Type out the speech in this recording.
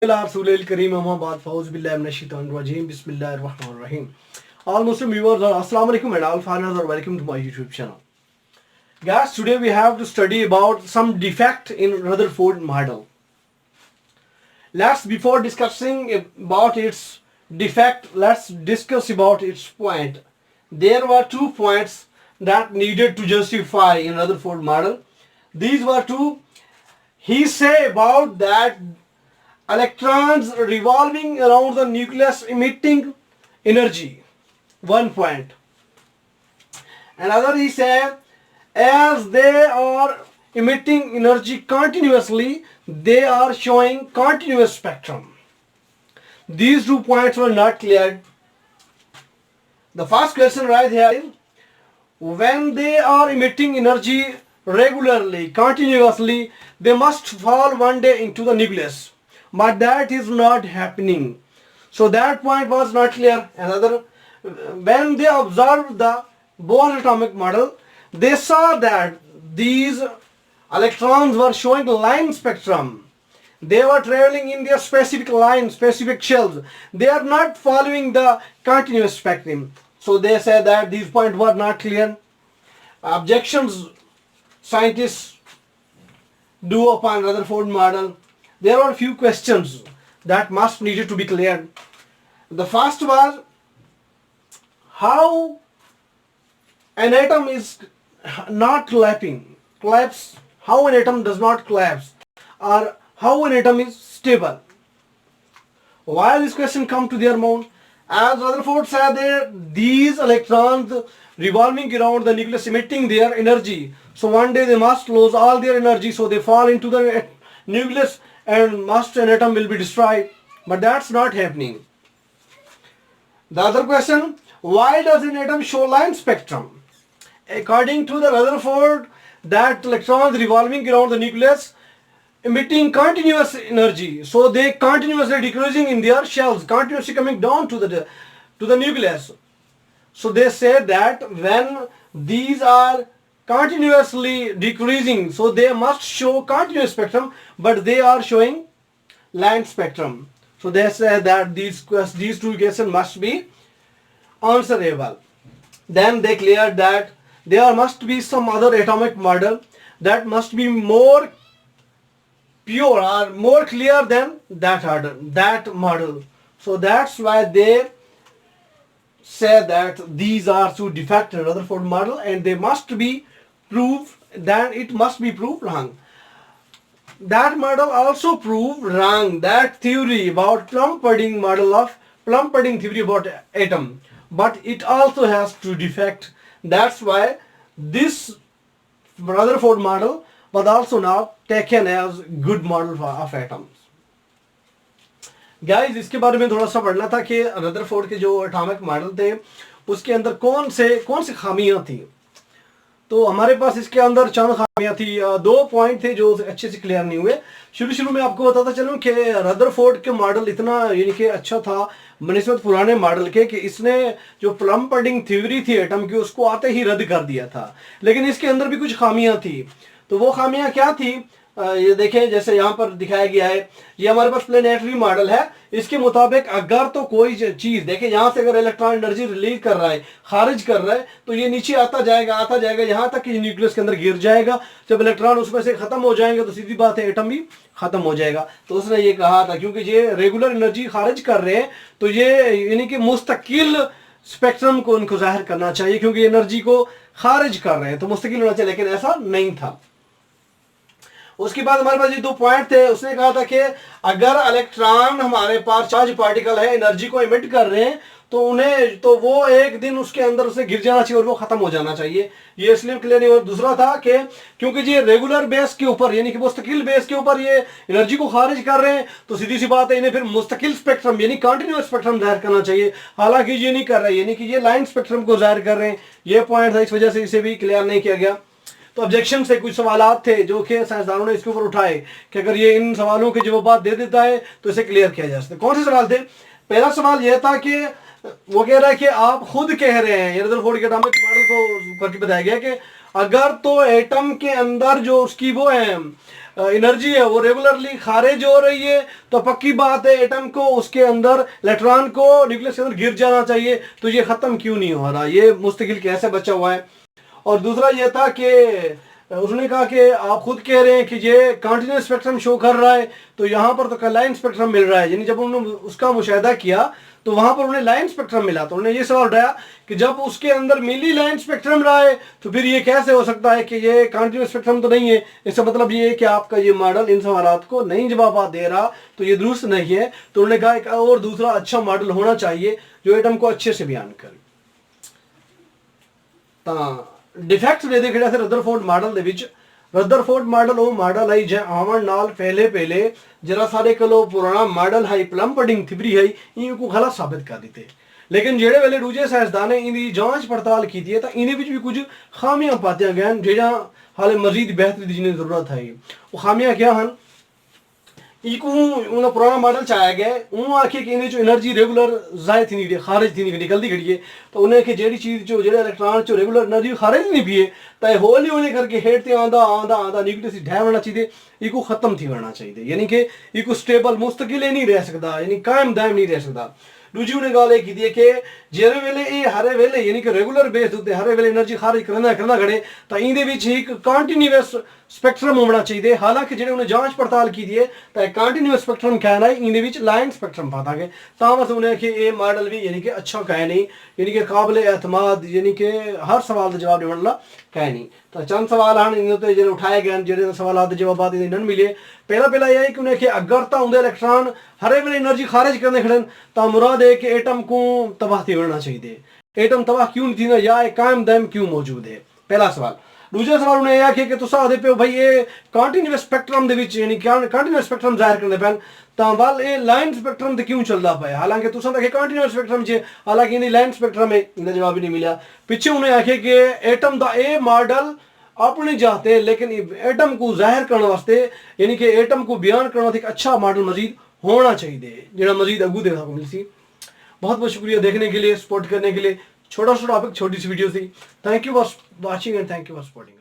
Kariim Ahmad Fawz Billah Minashaitanir Rajeem Bismillahir Rahmanir Rahim. All Muslim viewers, Assalamu alaikum and all foreigners are welcome to my YouTube channel. Guys, today we have to study about some defect in Rutherford model. Before discussing about its defect, let's discuss about its point. There were 2 points that needed to justify in Rutherford model. These were two. He say about that electrons revolving around the nucleus emitting energy. 1 point. Another he said, as they are emitting energy continuously, they are showing continuous spectrum. These 2 points were not cleared. The first question right here is, when they are emitting energy regularly, continuously, they must fall one day into the nucleus. But that is not happening. So that point was not clear. Another, when they observed the Bohr atomic model, they saw that these electrons were showing line spectrum. They were traveling in their specific line, specific shells. They are not following the continuous spectrum. So they said that these points were not clear. Objections scientists do upon Rutherford model. There were a few questions that must needed to be cleared. The first was, how an atom is not collapse, how an atom does not collapse, or how an atom is stable. Why this question come to their mind? As Rutherford said that these electrons revolving around the nucleus emitting their energy. So one day they must lose all their energy, so they fall into the nucleus and an atom will be destroyed. But that's not happening. The other question, why does an atom show line spectrum? According to the Rutherford, that electrons revolving around the nucleus emitting continuous energy, so they continuously decreasing in their shells, continuously coming down to the nucleus. So they say that when these are continuously decreasing, so they must show continuous spectrum, but they are showing line spectrum. So they say that these 2 questions must be answerable. Then they cleared that there must be some other atomic model that must be more pure or more clear than that model. So that's why they say that these are 2 defects in Rutherford model and they must be proved, then it must be proved wrong. That model also proved wrong that theory about plum-pudding theory about atom, but it also has 2 defects. That's why this Rutherford model was also now taken as good model of atoms. Guys, इसके बारे में थोड़ा सा पढ़ना था कि Rutherford के जो एटॉमिक मॉडल थे उसके अंदर कौन सी खामियां थी. तो हमारे पास इसके अंदर चंद खामियां थी. 2 पॉइंट थे जो अच्छे से क्लियर नहीं हुए. शुरू में आपको बताता चलूं कि रदरफोर्ड के मॉडल इतना यानी कि अच्छा था बनिस्बत पुराने मॉडल के कि इसने जो प्लम-पुडिंग थ्योरी थी एटम की उसको आते ही रद्द कर दिया था. लेकिन इसके अंदर भी कुछ खामियां थी. तो वो खामियां क्या थी, ये देखें, जैसे यहाँ पर दिखाया गया है. ये हमारे पास प्लेनेटरी मॉडल है. इसके मुताबिक अगर तो कोई चीज देखें, यहाँ से अगर इलेक्ट्रॉन एनर्जी रिलीज कर रहा है, खारिज कर रहा है, तो ये नीचे आता जाएगा यहाँ तक कि न्यूक्लियस के अंदर गिर जाएगा. जब इलेक्ट्रॉन उसमें से खत्म हो जाएंगे तो सीधी बात है एटम भी खत्म हो जाएगा. तो उसने ये कहा था क्योंकि ये रेगुलर एनर्जी खारिज कर रहे हैं तो ये यानी कि मुस्तकिल स्पेक्ट्रम को उनको जाहिर करना चाहिए क्योंकि एनर्जी को खारिज कर रहे हैं तो मुस्तकिल होना चाहिए, लेकिन ऐसा नहीं था. उसके बाद हमारे पास ये 2 पॉइंट थे. उसने कहा था कि अगर इलेक्ट्रॉन हमारे पास चार्ज पार्टिकल है, एनर्जी को इमिट कर रहे हैं, तो वो एक दिन उसके अंदर उसे गिर जाना चाहिए और वो खत्म हो जाना चाहिए. ये इसलिए क्लियर नहीं हुआ. दूसरा था कि क्योंकि ये रेगुलर बेस के ऊपर यानी कि मुस्तकिल बेस के ऊपर ये एनर्जी को खारिज कर रहे हैं तो सीधी सी बात है इन्हें फिर मुस्तकिल स्पेक्ट्रम यानी कंटिन्यूअस स्पेक्ट्रम जाहिर करना चाहिए. हालांकि ये नहीं कर रहे, यानी कि ये लाइन स्पेक्ट्रम को जाहिर कर रहे हैं. ये पॉइंट था, इस वजह से इसे भी क्लियर नहीं किया गया. तो ऑब्जेक्शन से कुछ सवालात थे जो कि साइंसदानों ने इसके ऊपर उठाए कि अगर ये इन सवालों के जवाब दे देता है तो इसे क्लियर किया जा सकता है. कौन से सवाल थे? पहला सवाल यह था कि वो कह रहा है कि आप खुद कह रहे हैं, रदरफोर्ड के एटॉमिक मॉडल को करके बताया गया कि अगर तो एटम के अंदर जो उसकी वो है एनर्जी है वो रेगुलरली खारिज हो रही है, तो पक्की बात है एटम को, उसके अंदर इलेक्ट्रॉन को न्यूक्लियस के अंदर गिर जाना चाहिए। तो ये ख़त्म क्यों नहीं हो रहा, ये मुस्तकिल कैसे बचा हुआ है। और दूसरा ये था कि उसने कहा कि आप खुद कह रहे हैं कि ये कंटिन्यूस स्पेक्ट्रम शो कर रहा है, तो यहाँ पर तो लाइन स्पेक्ट्रम मिल रहा है। यानी जब उन्होंने उसका मुशाहिदा किया तो वहां पर उन्हें लाइन स्पेक्ट्रम मिला, तो उन्होंने ये सवाल उठाया कि जब उसके अंदर मिली लाइन स्पेक्ट्रम रहा है तो फिर ये कैसे हो सकता है कि ये कंटिन्यूस स्पेक्ट्रम तो नहीं है। इसका मतलब ये है कि आपका ये मॉडल इन सवालात को नहीं जवाब दे रहा, तो ये दुरुस्त नहीं है। तो उन्होंने कहा एक और दूसरा अच्छा मॉडल होना चाहिए जो एटम को अच्छे से बयान करे। डिफेक्ट्स वे देखा जाए रदरफोर्ड मॉडल ਦੇ ਵਿੱਚ रदरफोर्ड मॉडल वो मॉडल है जो आवन नाल पहले जरा सारे कलो पुराना मॉडल है प्लम पडिंग थिबरी है इनको गलत साबित कर देते। लेकिन जेड़े वेले दूजे साइंसदान ने इनकी जांच पड़ताल की है तो इन्हें भी कुछ खामियां पातियां गए जेड़ा हाले मजीद बेहतरी की जरूरत है। वो खामियां क्या हैं, इको उन्हें पुराना मॉडल चाया गया उन्होंने आखिए कि इन्हें जो एनर्जी रेगुलर जाए थी नहीं खारिज थी नहीं निकलती घड़ी है, तो उन्हें कि जेड़ी चीज़ जो जेड़े इलेक्ट्रॉन जो रेगुलर एनर्जी खारिज नहीं पिए तो हौली हौली करके हेठ से आंदा आंदा आंदा न्यूक्लियस ढह होना चाहिए, इको खत्म थी होना चाहिए। यानी कि इको स्टेबल मुस्तकिल नहीं रह सकता, यानी कायम दायम नहीं रह सकता। दूजी उन्हें गल ये की कि जेरे वेले ये हरे वेले यानी कि रेगुलर बेस उत्ते हरे वेले एनर्जी खारिज करना घड़े तो इहदे एक कंटिन्यूअस स्पेक्ट्रम होना चाहिए। हालांकि जेडे उन्हें जांच पड़ताल की है तो कंटिन्यूअस स्पेक्ट्रम कहना है इहदे लाइन स्पेक्ट्रम पाता गए बस उन्हें कि ये मॉडल भी यानी कि अच्छा कह नहीं, यानी कि काबिल एतमाद, यानी कि हर सवाल का जवाब देने कह नहीं। तो चंद सवाल हैं इन्होंने जो उठाए गए जो सवाल के जवाब नहीं मिले। पहला यह है कि उन्हें कि अगर तो उनके इलेक्ट्रॉन हरे वेले एनर्जी खारिज करने खड़े तो मुराद है कि एटम को तबाह थी होना चाहिए। एटम तबाह क्यों नहीं थी या कायम दायम क्यों मौजूद है, पहला सवाल। दूसरा सवाल उन्हें यह आखिए कि तुम आखते पे भाई ये कंटिन्यूअस स्पेक्ट्रम यानी कंटिन्यूअस स्पेक्ट्रम जाहिर करने पैन तो वाल ये लाइन स्पेक्ट्रम तो क्यों चलता पाया, हालांकि तुम आखे कंटिन्यूअस स्पेक्ट्रम चे हालांकि इन्हें लाइन स्पेक्ट्रम है, इन्हें जवाब ही नहीं मिला। पिछे उन्हें आखे कि एटम का ये मॉडल अपने जाते लेकिन एटम को जाहिर करने वास्ते यानी कि एटम को बयान करने वास्ते एक अच्छा मॉडल मजीद होना चाहिए जो मजीद अगू देखने को मिलती। बहुत बहुत शुक्रिया देखने के लिए, सपोर्ट करने के लिए। छोटा सा टॉपिक छोटी सी वीडियो थी। Thank you for watching and thank you for supporting.